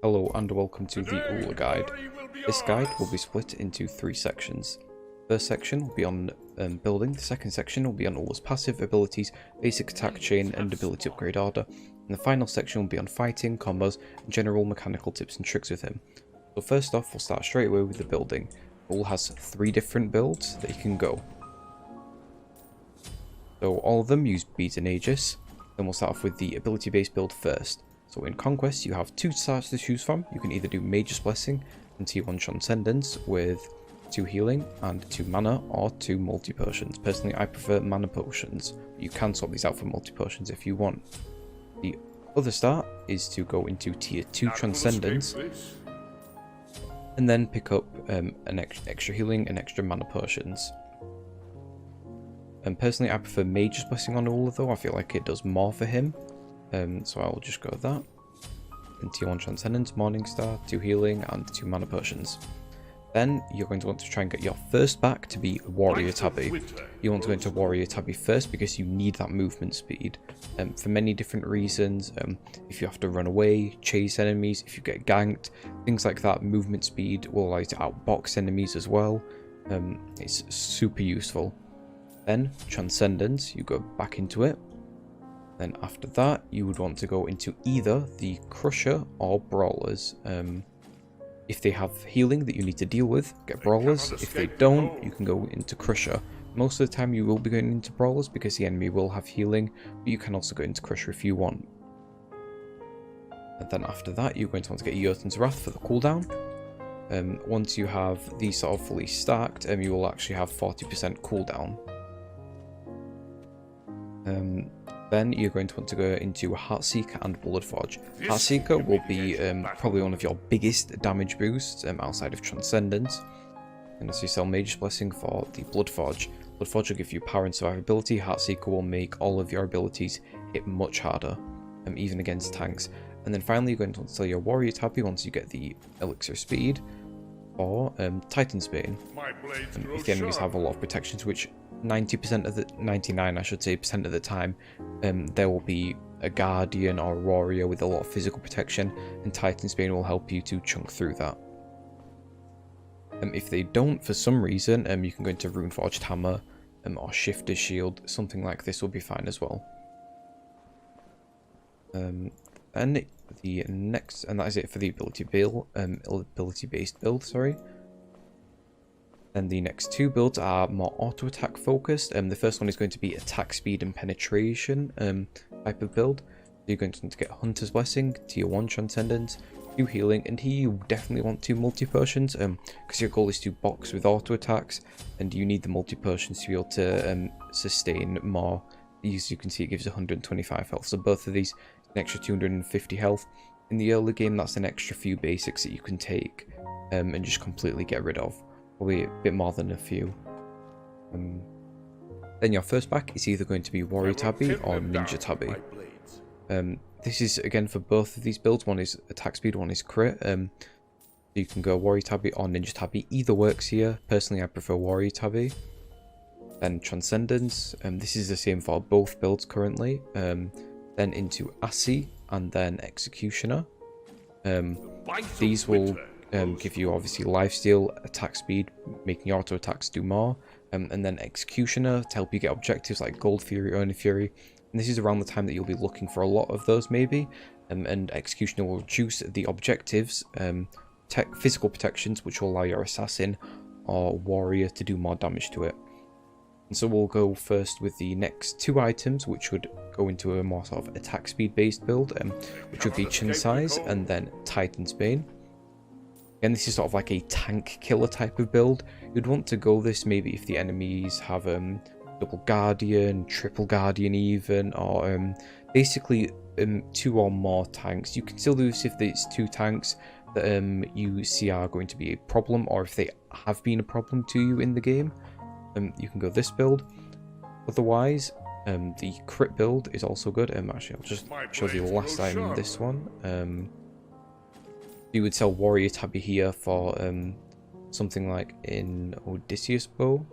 Hello and welcome to the Ullr guide. This guide will be split into 3 sections. First section will be on building, the second section will be on Ullr's passive abilities, basic attack chain and ability upgrade order, and the final section will be on fighting, combos and general mechanical tips and tricks with him. So first off, we'll start straight away with the building. Ullr has 3 different builds that you can go. So all of them use beads and Aegis. Then we'll start off with the ability based build first. So in Conquest, you have 2 starts to choose from. You can either do Mage's Blessing and Tier 1 Transcendence with 2 healing and 2 mana, or 2 multi-potions. Personally, I prefer mana potions. You can swap these out for multi-potions if you want. The other start is to go into Tier 2 Transcendence and then pick up an extra healing and extra mana potions. And personally, I prefer Mage's Blessing on Ullr though. I feel like it does more for him. So I will just go with that. And Tier 1 Transcendence, Morning Star, 2 healing, and 2 mana potions. Then you're going to want to try and get your first back to be Warrior Tabby. You want to go into Warrior Tabby first because you need that movement speed. For many different reasons. If you have to run away, chase enemies, if you get ganked, things like that, movement speed will allow you to outbox enemies as well. It's super useful. Then Transcendence, you go back into it. Then after that, you would want to go into either the Crusher or Brawlers. If they have healing that you need to deal with, get Brawlers. If they don't, you can go into Crusher. Most of the time you will be going into Brawlers because the enemy will have healing, but you can also go into Crusher if you want. And then after that, you're going to want to get Jotun's Wrath for the cooldown. Once you have these sort of fully stacked, you will actually have 40% cooldown. Then you're going to want to go into Heartseeker and Bloodforge. Heartseeker will be probably one of your biggest damage boosts outside of Transcendence. And as you sell Mage's Blessing for the Bloodforge, Bloodforge will give you power and survivability. Heartseeker will make all of your abilities hit much harder, even against tanks. And then finally, you're going to want to sell your Warrior Tabby once you get the Elixir Speed for Titan's Bane. If the enemies have a lot of protections, which 90% of the 99 I should say percent of the time there will be a guardian or a warrior with a lot of physical protection, and Titan's Bane will help you to chunk through that. If they don't for some reason, you can go into Runeforged Hammer or Shifter's Shield. Something like this will be fine as well. And the next, and that is it for the ability based build, sorry. And the next 2 builds are more auto-attack focused. The first one is going to be attack speed and penetration type of build. You're going to want to get Hunter's Blessing, Tier 1 Transcendence, 2 healing, and here you definitely want 2 multi-potions because your goal is to box with auto-attacks, and you need the multi-potions to be able to sustain more. As you can see, it gives 125 health, so both of these an extra 250 health. In the early game, that's an extra few basics that you can take and just completely get rid of. Probably a bit more than a few. Then your first back is either going to be Warrior Tabby or Ninja Tabby. This is again for both of these builds. One is attack speed, one is crit. You can go Warrior Tabby or Ninja Tabby. Either works here. Personally, I prefer Warrior Tabby. Then Transcendence. This is the same for both builds currently. Then into Assi and then Executioner. These will give you obviously lifesteal, attack speed, making your auto attacks do more, and then Executioner to help you get objectives like Gold Fury, Oni Fury. And this is around the time that you'll be looking for a lot of those maybe, and Executioner will reduce the objectives, physical protections, which will allow your assassin or warrior to do more damage to it. And so we'll go first with the next 2 items, which would go into a more sort of attack speed based build, which would be Chin Size and then Titan's Bane. And this is sort of like a tank killer type of build. You'd want to go this maybe if the enemies have double guardian, triple guardian even, or basically 2 or more tanks. You can still do this if it's 2 tanks that you see are going to be a problem, or if they have been a problem to you in the game. You can go this build. Otherwise, the crit build is also good. Actually, I'll just show the last item in this one. You would sell Warrior Tabby here for something like in Odysseus' bow.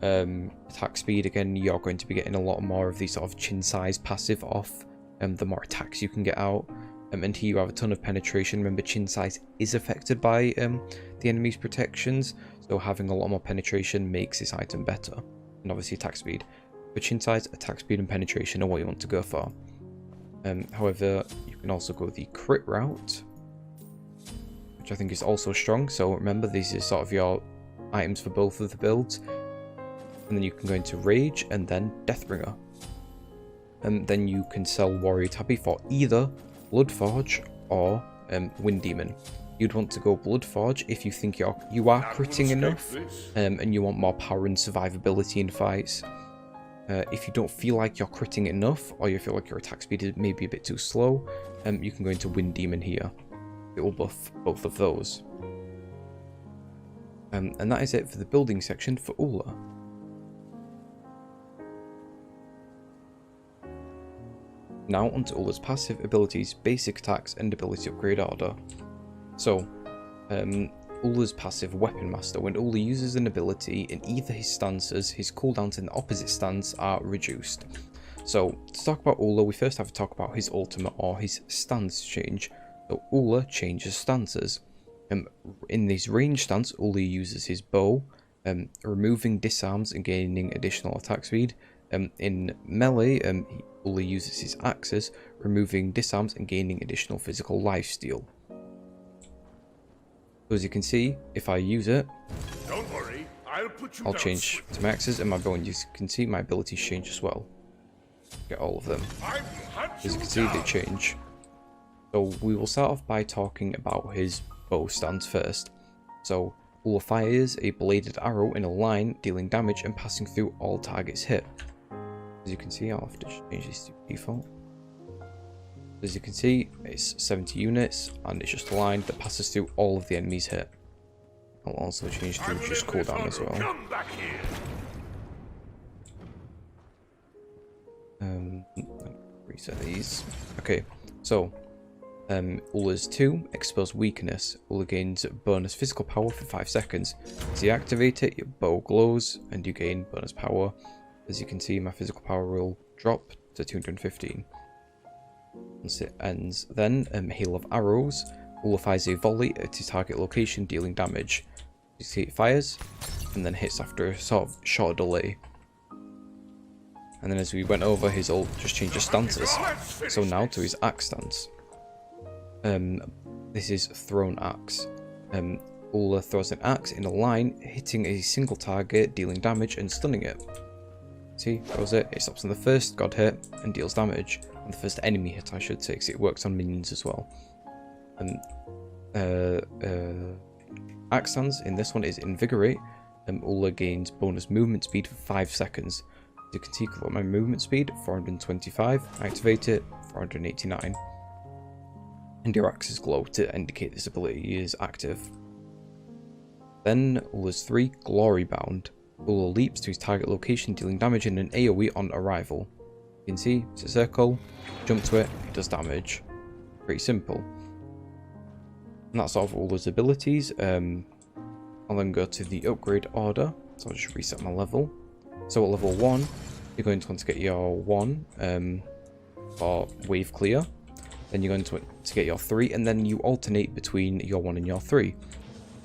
Attack speed, again, you're going to be getting a lot more of these sort of Chin Size passive off, the more attacks you can get out. And here you have a ton of penetration. Remember, chin size is affected by the enemy's protections, so having a lot more penetration makes this item better. And obviously attack speed. For chin size, attack speed and penetration are what you want to go for. However, you can also go the crit route, which I think is also strong. So remember, these are sort of your items for both of the builds. And then you can go into Rage and then Deathbringer. And then you can sell Warrior Tabby for either Bloodforge or Wind Demon. You'd want to go Bloodforge if you think you are critting enough and you want more power and survivability in fights. If you don't feel like you're critting enough, or you feel like your attack speed is maybe a bit too slow, you can go into Wind Demon here. It will buff both of those. And that is it for the building section for Ullr. Now onto Ullr's passive abilities, basic attacks, and ability upgrade order. So, Ullr's passive Weapon Master. When Ullr uses an ability in either his stances, his cooldowns in the opposite stance are reduced. So, to talk about Ullr, we first have to talk about his ultimate or his stance change. So, Ullr changes stances. In this range stance, Ullr uses his bow, removing disarms and gaining additional attack speed. In melee, Ullr uses his axes, removing disarms and gaining additional physical lifesteal. So as you can see, if I use it, don't worry, I'll change to my axes, and my bow, and you can see my abilities change as well. Get all of them. As you can see, they change. So we will start off by talking about his bow stance first. So Ullr fires a bladed arrow in a line, dealing damage and passing through all targets hit. As you can see, I'll have to change this to default. As you can see, it's 70 units, and it's just a line that passes through all of the enemies hit. I'll also change to just cooldown as well. Reset these. Okay, so Ullr's 2, Expose Weakness. Ullr gains bonus physical power for 5 seconds. As you activate it, your bow glows, and you gain bonus power. As you can see, my physical power will drop to 215. Once it ends, then Hail of Arrows. Ullr fires a volley at his target location, dealing damage. You see it fires, and then hits after a sort of short delay. And then as we went over, his ult just changes stances. So now to his axe stance. This is Thrown Axe. Ullr throws an axe in a line, hitting a single target, dealing damage and stunning it. See, throws it, it stops on the first god hit and deals damage. On the first enemy hit, I should say, because it works on minions as well. Axe stance in this one is Invigorate. Ullr gains bonus movement speed for 5 seconds. As you can see, my movement speed, 425. Activate it, 489. And your axes glow to indicate this ability is active. Then Ullr's 3, Glory Bound. Ullr leaps to his target location, dealing damage in an AoE on arrival. You can see, it's a circle, jump to it, it does damage. Pretty simple. And that's all of Ullr's abilities. I'll then go to the upgrade order, so I'll just reset my level. So at level 1, you're going to want to get your 1 for Wave Clear. Then you're going to get your 3, and then you alternate between your 1 and your 3.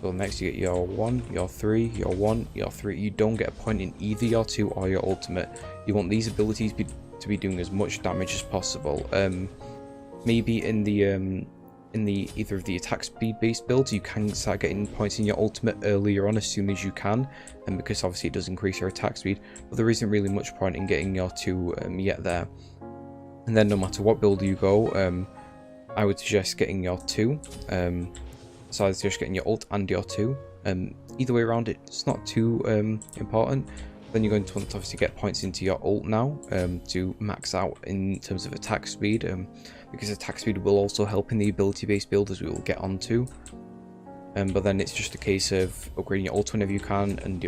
So next you get your 1, your 3, your 1, your 3. You don't get a point in either your 2 or your ultimate. You want these abilities to be doing as much damage as possible. Maybe in the either of the attack speed based builds, you can start getting points in your ultimate earlier on as soon as you can, and because obviously it does increase your attack speed. But there isn't really much point in getting your 2 yet there. And then no matter what build you go, I would suggest getting your 2. So I would suggest getting your ult and your 2. Either way around, it's not too important. Then you're going to want to obviously get points into your ult now to max out in terms of attack speed, because attack speed will also help in the ability-based build, as we will get onto. But then it's just a case of upgrading your ult whenever you can, and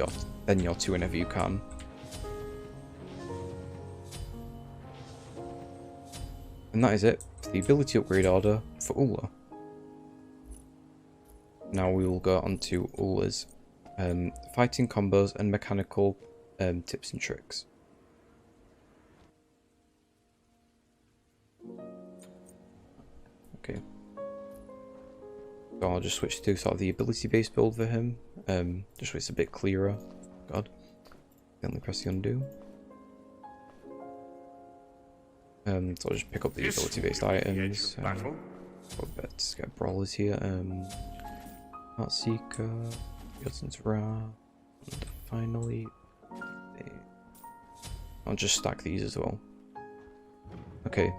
then your 2 whenever you can. And that is it for the ability upgrade order for Ullr. Now we will go on to Ullr's fighting combos and mechanical tips and tricks. Okay. So I'll just switch to sort of the ability-based build for him. Just so it's a bit clearer. God. Only press the undo. So I'll just pick up the ability-based items. Let's get brawlers here. Heart Seeker, Yodson's Ra, and finally, I'll just stack these as well. Okay.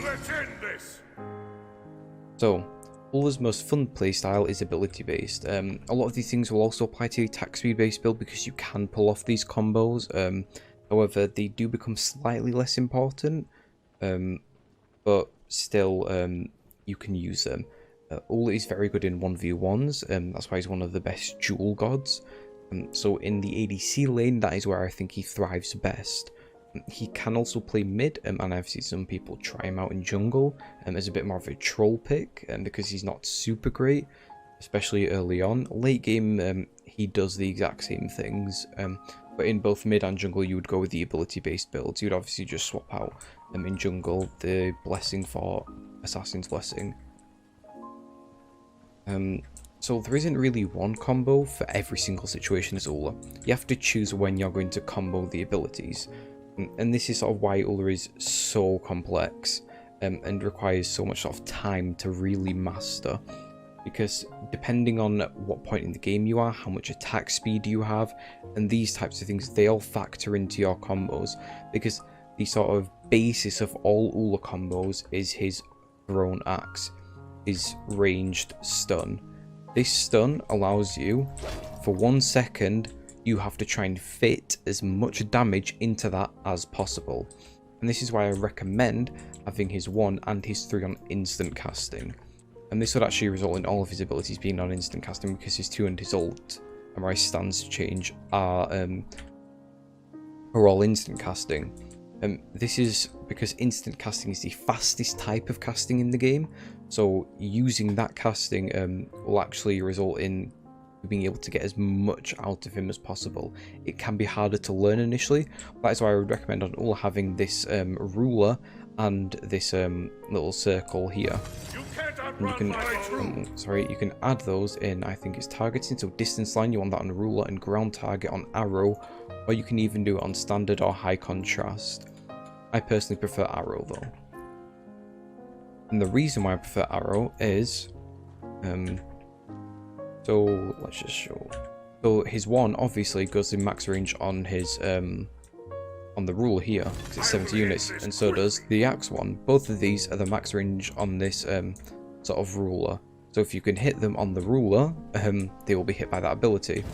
Let's end this. So, Ullr's most fun playstyle is ability-based. A lot of these things will also apply to the attack speed-based build because you can pull off these combos. However, they do become slightly less important, but still, you can use them. Ullr is very good in 1v1s, that's why he's one of the best dual gods. So in the ADC lane, that is where I think he thrives best. He can also play mid, and I've seen some people try him out in jungle as a bit more of a troll pick, because he's not super great, especially early on. Late game, he does the exact same things, but in both mid and jungle, you would go with the ability-based builds. You'd obviously just swap out in jungle the blessing for Assassin's Blessing. So there isn't really one combo for every single situation as Ullr. You have to choose when you're going to combo the abilities. And this is sort of why Ullr is so complex and requires so much sort of time to really master. Because depending on what point in the game you are, how much attack speed you have, and these types of things, they all factor into your combos. Because the sort of basis of all Ullr combos is his thrown axe, his ranged stun. This stun allows you, for 1 second, you have to try and fit as much damage into that as possible. And this is why I recommend having his 1 and his 3 on instant casting. And this would actually result in all of his abilities being on instant casting because his 2 and his ult, and my stance change, are all instant casting. This is because instant casting is the fastest type of casting in the game. So using that casting will actually result in being able to get as much out of him as possible. It can be harder to learn initially. That is why I would recommend on Ullr having this ruler and this little circle here. And you can, you can add those in, I think it's targeting. So distance line, you want that on ruler, and ground target on arrow, or you can even do it on standard or high contrast. I personally prefer arrow though. And the reason why I prefer arrow is, so let's just show. So his 1 obviously goes in max range on his on the ruler here, because it's 70 units, and so does the axe 1. Both of these are the max range on this sort of ruler. So if you can hit them on the ruler, they will be hit by that ability.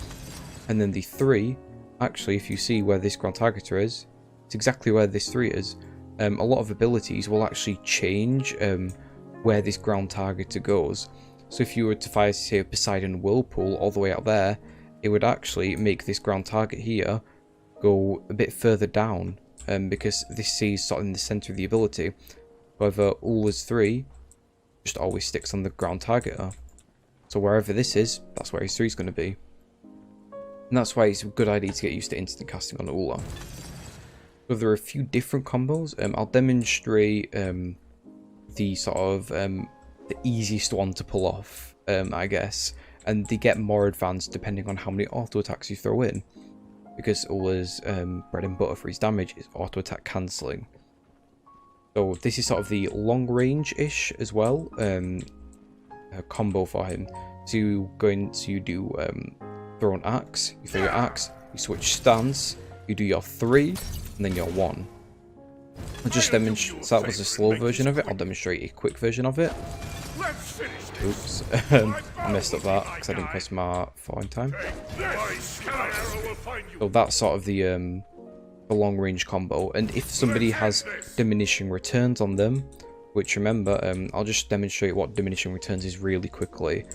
And then the 3, actually, if you see where this ground targeter is, it's exactly where this 3 is. A lot of abilities will actually change where this ground targeter goes. So if you were to fire, say, a Poseidon Whirlpool all the way out there, it would actually make this ground target here go a bit further down, because this C is sort of in the center of the ability. However, Ullr's 3 just always sticks on the ground targeter. So wherever this is, that's where his 3 is going to be. And that's why it's a good idea to get used to instant casting on Ullr. So there are a few different combos. I'll demonstrate the sort of the easiest one to pull off, I guess. And they get more advanced depending on how many auto attacks you throw in. Because Ullr's bread and butter for his damage is auto attack cancelling. So this is sort of the long range-ish as well, combo for him. So you go in, so you do throw an axe, you throw your axe, you switch stance, you do your 3, and then your 1. I'll just demonstrate. So that was a slow version of it. I'll demonstrate a quick version of it. Oops, I messed up that because I didn't press my 4 in time. So that's sort of the long range combo. And if somebody has diminishing returns on them, which remember, I'll just demonstrate what diminishing returns is really quickly.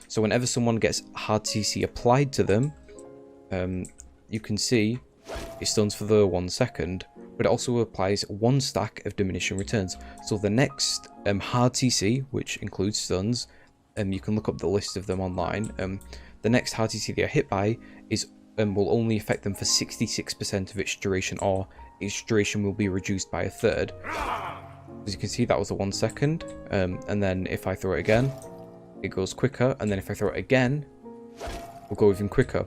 So whenever someone gets hard CC applied to them, you can see it stuns for the 1 second, but it also applies 1 stack of diminishing returns. So the next hard CC, which includes stuns, you can look up the list of them online. The next hard CC they are hit by is will only affect them for 66% of its duration, or its duration will be reduced by 1/3. As you can see, that was a 1 second, and then if I throw it again, it goes quicker, and then if I throw it again, it'll go even quicker.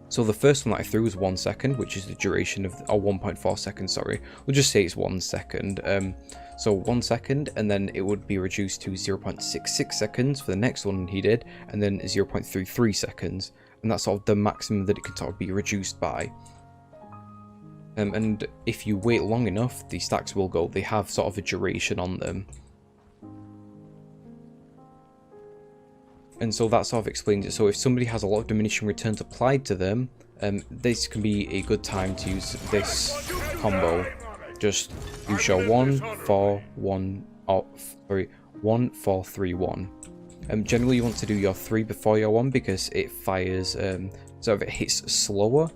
So the first one that I threw was 1 second, which is the duration of, or 1.4 seconds, sorry. We'll just say it's 1 second. So 1 second, and then it would be reduced to 0.66 seconds for the next one he did, and then 0.33 seconds. And that's sort of the maximum that it can sort of be reduced by. And if you wait long enough, the stacks will go. They have sort of a duration on them. And so that sort of explains it. So if somebody has a lot of diminishing returns applied to them, this can be a good time to use this combo. Just use your 1, 4, 1, 1, 4, 3, 1. Generally you want to do your 3 before your 1 because it fires, sort of it hits slower.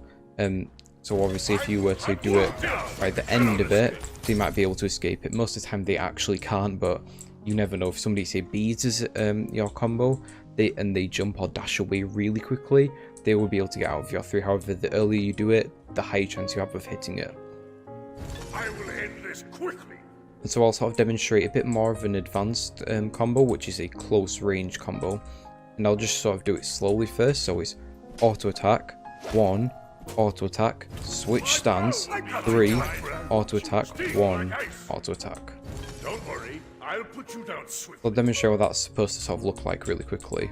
So obviously if you were to do it right at the end of it, they might be able to escape it. Most of the time they actually can't, but you never know. If somebody say beads is your combo, and they jump or dash away really quickly, they will be able to get out of your 3. However, the earlier you do it, the higher chance you have of hitting it. I will end this quickly. And so I'll sort of demonstrate a bit more of an advanced combo, which is a close range combo. And I'll just sort of do it slowly first. So it's auto attack, 1, auto attack, switch stance, 3, auto attack, 1, auto attack. Don't worry, I'll put you down swiftly. I'll demonstrate what that's supposed to sort of look like really quickly.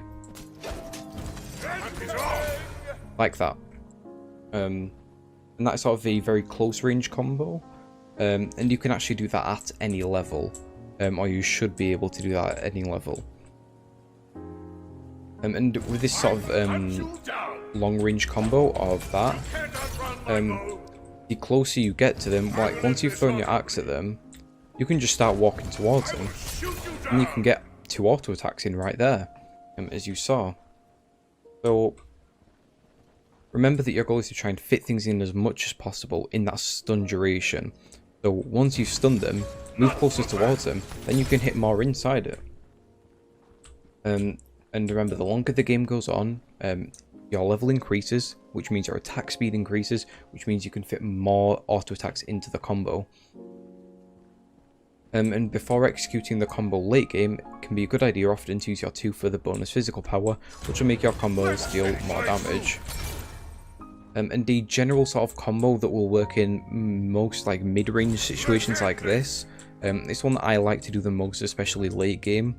Like that. And that's sort of a very close range combo. And you can actually do that at any level. Or you should be able to do that at any level. And with this sort of long range combo of that, the closer you get to them, like once you've thrown your axe at them, you can just start walking towards them. And you can get 2 auto attacks in right there, as you saw. So remember that your goal is to try and fit things in as much as possible in that stun duration. So once you've stunned them, move closer towards them, then you can hit more inside it. And remember, the longer the game goes on, your level increases, which means your attack speed increases, which means you can fit more auto attacks into the combo. And before executing the combo late game, it can be a good idea often to use your 2 for the bonus physical power, which will make your combos deal more damage. And the general sort of combo that will work in most like mid-range situations like this, it's one that I like to do the most, especially late game,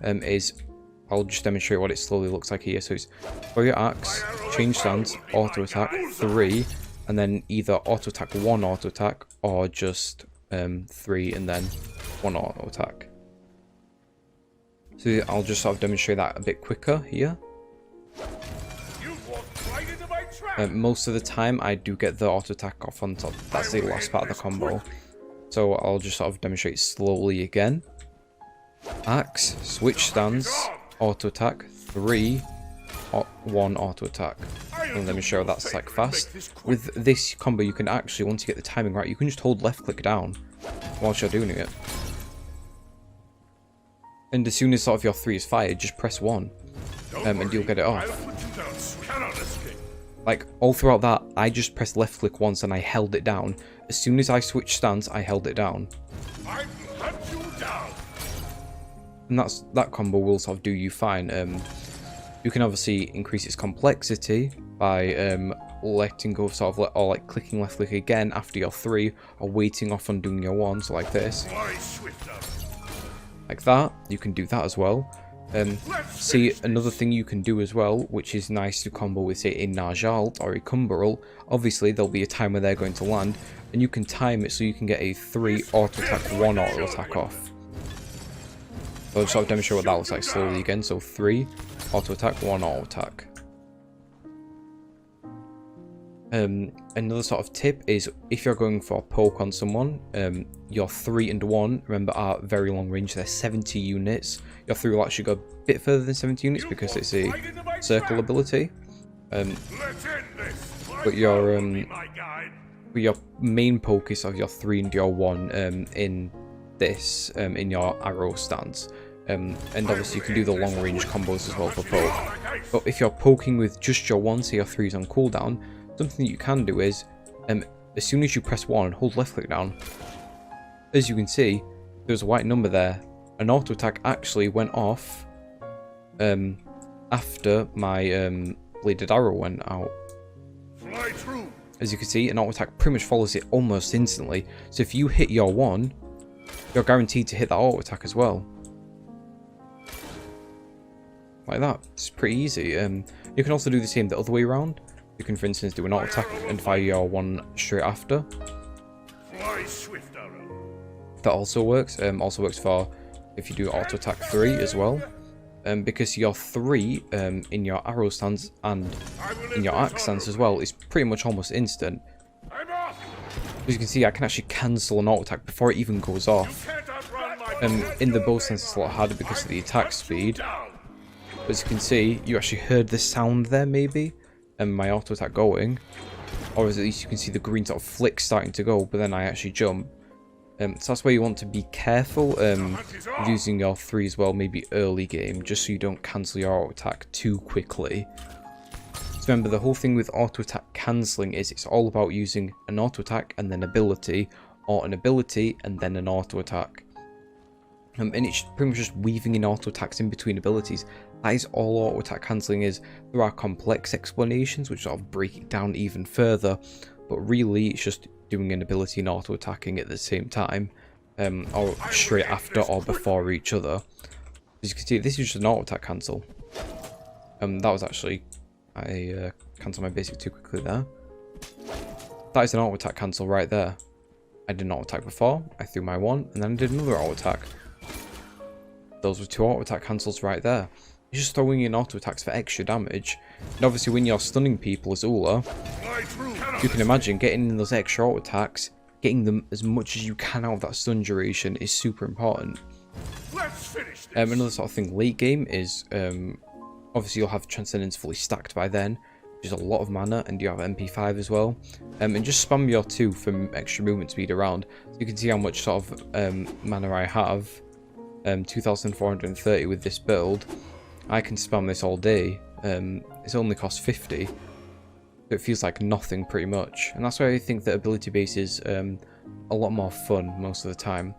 is, I'll just demonstrate what it slowly looks like here. So it's throw your axe, change stance, auto attack, 3, and then either auto attack 1 auto attack, or just 3 and then 1 auto attack. So I'll just sort of demonstrate that a bit quicker here. Most of the time I do get the auto attack off on top. That's the last part of the combo. So I'll just sort of demonstrate slowly again. Axe, switch stance, auto attack, 3, 1 auto attack. And let me show that's like fast. With this combo you can actually, once you get the timing right, you can just hold left click down whilst you're doing it. And as soon as sort of your 3 is fired, just press 1 and you'll get it off. Like, all throughout that, I just pressed left click once and I held it down. As soon as I switched stance, I held it down. And that combo will sort of do you fine. You can obviously increase its complexity by letting go of sort of, or like clicking left click again after your 3, or waiting off on doing your 1, so like this. Like that, you can do that as well. See, another thing you can do as well, which is nice to combo with, say, a Najalt or a Cumberl. Obviously, there'll be a time where they're going to land, and you can time it so you can get a 3 auto attack, 1 auto attack off. So I'll just sort of demonstrate what that looks like slowly again. So 3 auto attack, 1 auto attack. Another sort of tip is, if you're going for a poke on someone, your 3 and 1, remember, are very long range. They're 70 units. Your 3 will actually go a bit further than 70 units because it's a circle ability. But your main poke is of your 3 and your 1 in this, in your arrow stance. And obviously you can do the long range combos as well for poke. But if you're poking with just your 1, say your 3 is on cooldown, something that you can do is, as soon as you press 1, hold left click down. As you can see, there's a white number there. An auto attack actually went off after my bladed arrow went out. Fly through. As you can see, an auto attack pretty much follows it almost instantly. So if you hit your 1, you're guaranteed to hit that auto attack as well. Like that. It's pretty easy. You can also do the same the other way around. You can, for instance, do an auto attack and fire your 1 straight after. Fly swift, arrow. That also works. Also works for if you do auto attack 3 as well. Because your 3 in your arrow stance and in your axe stance as well is pretty much almost instant. I'm off. As you can see, I can actually cancel an auto attack before it even goes off. Can't outrun my In the bow stance it's a lot harder because of the attack speed. down. But as you can see, you actually heard the sound there maybe, and my auto attack going. Or at least you can see the green sort of flick starting to go, but then I actually jump. So that's where you want to be careful with using your 3 as well, maybe early game, just so you don't cancel your auto attack too quickly. So remember, the whole thing with auto attack cancelling is it's all about using an auto attack and then ability, or an ability and then an auto attack. And it's pretty much just weaving in auto attacks in between abilities. That is all auto attack cancelling is. There are complex explanations which sort of break it down even further, but really it's just doing an ability and auto attacking at the same time, or straight after or before each other. As you can see, this is just an auto attack cancel. That was actually, I cancelled my basic too quickly there. That is an auto attack cancel right there. I did an auto attack before, I threw my 1, and then I did another auto attack. Those were 2 auto attack cancels right there. You're just throwing in auto attacks for extra damage. And obviously when you're stunning people as Ullr, you can imagine getting in those extra auto attacks, getting them as much as you can out of that stun duration is super important. Let's finish this. Another sort of thing late game is, obviously you'll have Transcendence fully stacked by then, which is a lot of mana, and you have MP5 as well. And just spam your 2 for extra movement speed around. So you can see how much sort of mana I have. 2430 with this build. I can spam this all day. It's only cost 50. So it feels like nothing pretty much. And that's why I think that ability base is a lot more fun most of the time.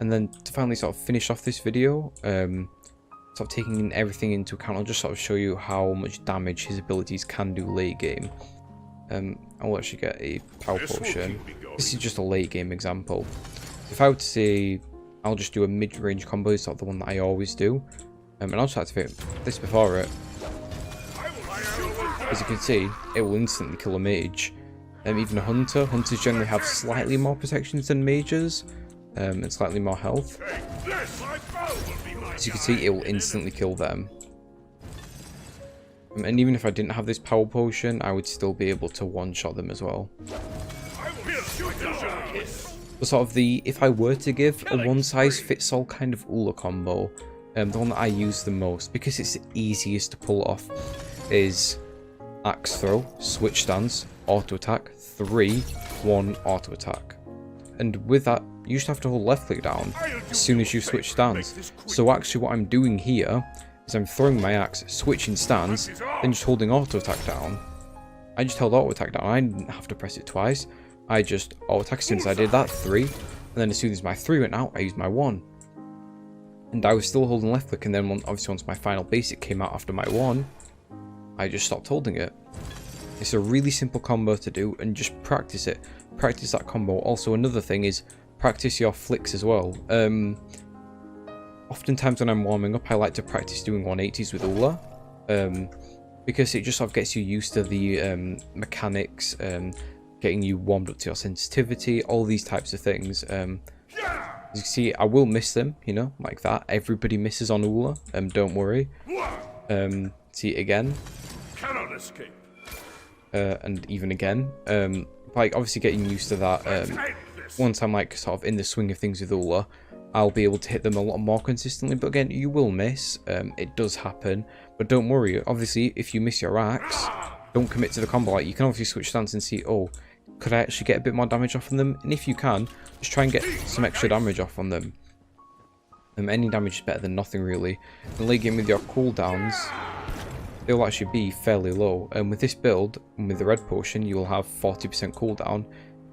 And then to finally sort of finish off this video, sort of taking everything into account, I'll just sort of show you how much damage his abilities can do late game. I will actually get a power potion. This is just a late game example. If I were to say I'll just do a mid-range combo, sort of the one that I always do. And I'll just activate this before it. As you can see, it will instantly kill a mage. Even a hunter. Hunters generally have slightly more protections than mages, and slightly more health. As you can see, it will instantly kill them. And even if I didn't have this power potion, I would still be able to one-shot them as well. But sort of if I were to give a one-size-fits-all kind of Ullr combo, the one that I use the most, because it's the easiest to pull off, is axe throw, switch stance, auto attack, 3, 1 auto attack. And with that, you just have to hold left click down as soon as you switch stance. So actually what I'm doing here is I'm throwing my axe, switching stance, then just holding auto attack down. I just held auto attack down, I didn't have to press it twice. I just auto attack as soon as I did that, 3, and then as soon as my 3 went out, I used my 1. And I was still holding left click, and then obviously once my final basic came out after my 1, I just stopped holding it. It's a really simple combo to do, and just practice it. Practice that combo. Also, another thing is practice your flicks as well. Oftentimes when I'm warming up, I like to practice doing 180s with Ullr, because it just sort of gets you used to the mechanics, getting you warmed up to your sensitivity, all these types of things. As you can see, I will miss them, you know, like that. Everybody misses on Ullr, don't worry. See it again. Cannot escape. And even again. Like, obviously getting used to that, once I'm like sort of in the swing of things with Ullr, I'll be able to hit them a lot more consistently. But again, you will miss, it does happen. But don't worry, obviously, if you miss your axe, don't commit to the combo. Like, you can obviously switch stance and see, oh, could I actually get a bit more damage off on them? And if you can, just try and get some extra damage off on them. Any damage is better than nothing, really. And late game with your cooldowns, they'll actually be fairly low. And with this build, and with the red potion, you will have 40% cooldown.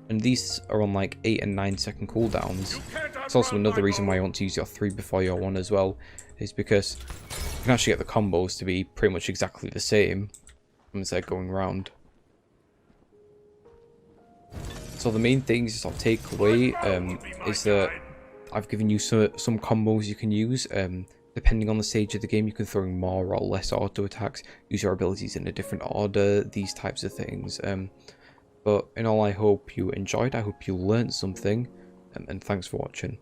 and these are on like 8 and 9 second cooldowns. Can't It's also outrun another my reason why you want to use your 3 before your 1 as well, is because you can actually get the combos to be pretty much exactly the same as they're going round. So the main things I'll take away is that I've given you some combos you can use. Depending on the stage of the game, you can throw in more or less auto attacks, use your abilities in a different order, these types of things. But in all, I hope you enjoyed, I hope you learned something, and thanks for watching.